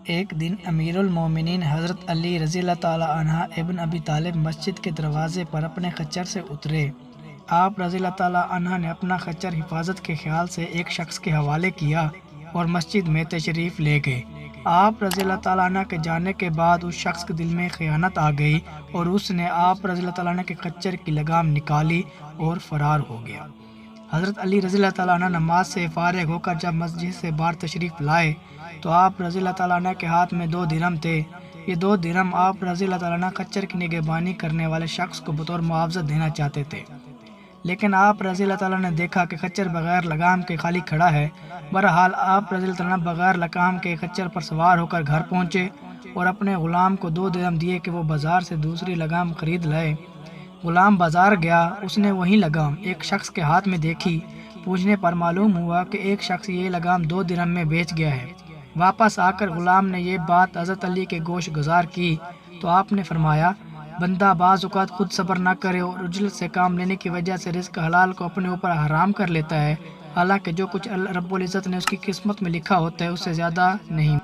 ایک دن امیر المومنین حضرت علی رضی اللہ تعالیٰ عنہ ابن ابی طالب مسجد کے دروازے پر اپنے خچر سے اترے۔ آپ رضی اللہ تعالیٰ عنہ نے اپنا خچر حفاظت کے خیال سے ایک شخص کے حوالے کیا اور مسجد میں تشریف لے گئے۔ آپ رضی اللہ تعالیٰ عنہ کے جانے کے بعد اس شخص کے دل میں خیانت آ گئی اور اس نے آپ رضی اللہ تعالیٰ عنہ کے خچر کی لگام نکالی اور فرار ہو گیا۔ حضرت علی رضی اللہ تعالیٰ عنہ نماز سے فارغ ہو کر جب مسجد سے باہر تشریف لائے تو آپ رضی اللہ تعالیٰ عنہ کے ہاتھ میں 2 درہم تھے۔ یہ 2 درہم آپ رضی اللہ تعالیٰ عنہ خچر کی نگہبانی کرنے والے شخص کو بطور معاوضہ دینا چاہتے تھے، لیکن آپ رضی اللہ تعالیٰ نے دیکھا کہ خچر بغیر لگام کے خالی کھڑا ہے۔ بہرحال آپ رضی اللہ تعالیٰ عنہ بغیر لگام کے خچر پر سوار ہو کر گھر پہنچے اور اپنے غلام کو 2 درہم دیے کہ وہ بازار سے دوسری لگام خرید لائے۔ غلام بازار گیا، اس نے وہی لگام ایک شخص کے ہاتھ میں دیکھی۔ پوچھنے پر معلوم ہوا کہ ایک شخص یہ لگام 2 درہم میں بیچ گیا ہے۔ واپس آ کر غلام نے یہ بات حضرت علی کے گوش گزار کی تو آپ نے فرمایا، بندہ بعض اوقات خود صبر نہ کرے اور عجلت سے کام لینے کی وجہ سے رزق حلال کو اپنے اوپر حرام کر لیتا ہے، حالانکہ جو کچھ اللہ رب العزت نے اس کی قسمت میں لکھا ہوتا ہے اس سے زیادہ نہیں۔